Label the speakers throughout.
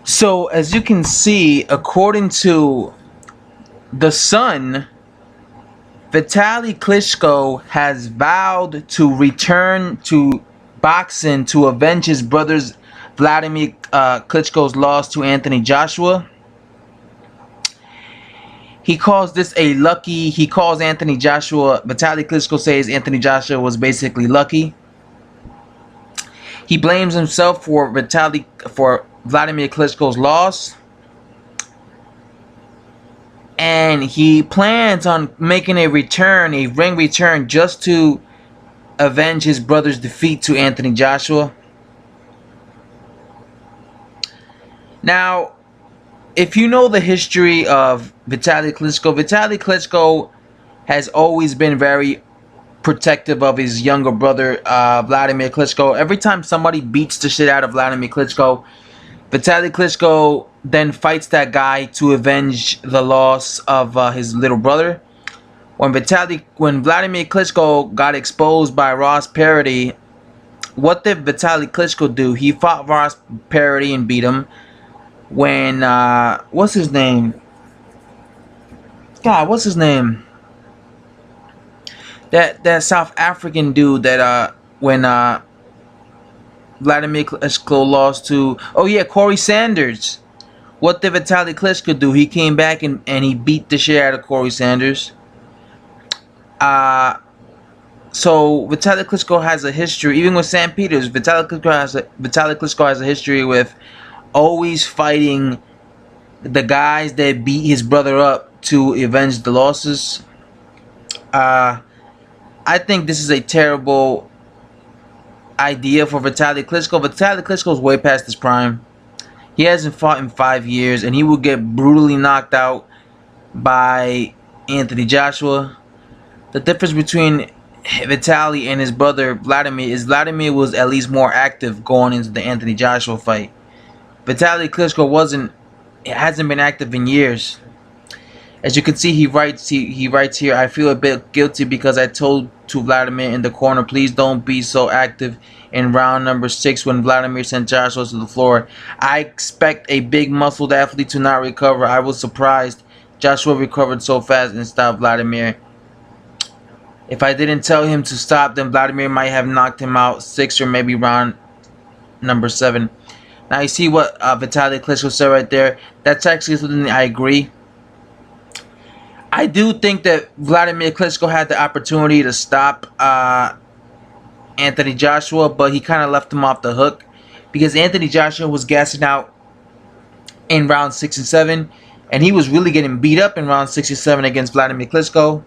Speaker 1: So as you can see, according to The Sun, Vitali Klitschko has vowed to return to boxing to avenge his brother's Vladimir Klitschko's loss to Anthony Joshua. He calls this a lucky. He calls Anthony Joshua. Vitali Klitschko says Anthony Joshua was basically lucky. He blames himself for Vladimir Klitschko's loss. And he plans on making a return, a ring return, just to avenge his brother's defeat to Anthony Joshua. Now, if you know the history of Vitali Klitschko has always been very protective of his younger brother, Vladimir Klitschko. Every time somebody beats the shit out of Vladimir Klitschko, Vitali Klitschko then fights that guy to avenge the loss of his little brother. When Vladimir Klitschko got exposed by Ross Parody, what did Vitali Klitschko do? He fought Ross Parody and beat him. When what's his name? God, what's his name? That South African dude that when Vladimir Klitschko lost to, oh yeah, Corey Sanders. What did Vitali Klitschko do? He came back and he beat the shit out of Corey Sanders. So Vitali Klitschko has a history, even with Sam Peters. Vitali Klitschko has a history with always fighting the guys that beat his brother up to avenge the losses. I think this is a terrible idea for Vitali Klitschko. Vitali Klitschko is way past his prime. He hasn't fought in 5 years, and he will get brutally knocked out by Anthony Joshua. The difference between Vitali and his brother Vladimir is Vladimir was at least more active going into the Anthony Joshua fight. Vitali Klitschko hasn't been active in years. As you can see, he writes here, I feel a bit guilty because I told to Vladimir in the corner, please don't be so active in round number 6 when Vladimir sent Joshua to the floor. I expect a big muscled athlete to not recover. I was surprised Joshua recovered so fast and stopped Vladimir. If I didn't tell him to stop, then Vladimir might have knocked him out 6 or maybe round number 7. Now you see what Vitali Klitschko said right there. That's actually something I agree. I do think that Vladimir Klitschko had the opportunity to stop Anthony Joshua, but he kind of left him off the hook because Anthony Joshua was gassing out in round 6 and 7, and he was really getting beat up in round 6 and 7 against Vladimir Klitschko.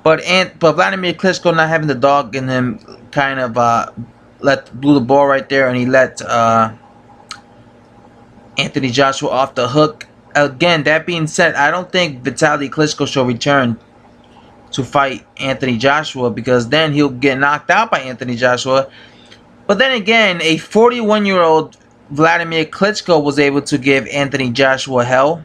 Speaker 1: But Vladimir Klitschko, not having the dog in him, kind of blew the ball right there, and he let Anthony Joshua off the hook. Again, that being said, I don't think Vitali Klitschko should return to fight Anthony Joshua because then he'll get knocked out by Anthony Joshua. But then again, a 41-year-old Vladimir Klitschko was able to give Anthony Joshua hell.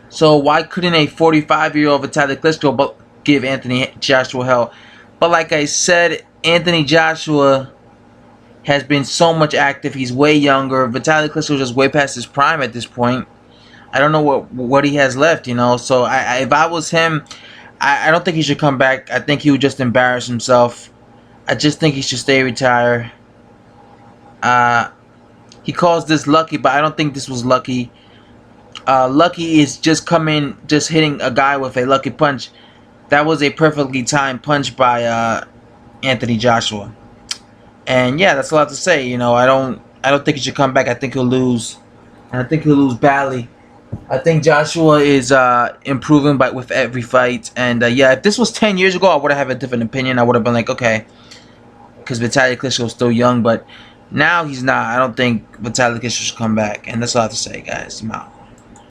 Speaker 1: So why couldn't a 45-year-old Vitali Klitschko give Anthony Joshua hell? But like I said, Anthony Joshua has been so much active. He's way younger. Vitali Klitschko is just way past his prime at this point. I don't know what he has left, you know. So if I was him, I don't think he should come back. I think he would just embarrass himself. I just think he should stay retired. He calls this lucky, but I don't think this was lucky. Lucky is just hitting a guy with a lucky punch. That was a perfectly timed punch by Anthony Joshua. And yeah, that's a lot to say. You know, I don't think he should come back. I think he'll lose, and I think he'll lose badly. I think Joshua is improving with every fight. And yeah, if this was 10 years ago, I would have a different opinion. I would have been like, okay, because Vitali Klitschko is still young, but now he's not. I don't think Vitali Klitschko should come back. And that's all I have to say, guys. I'm out.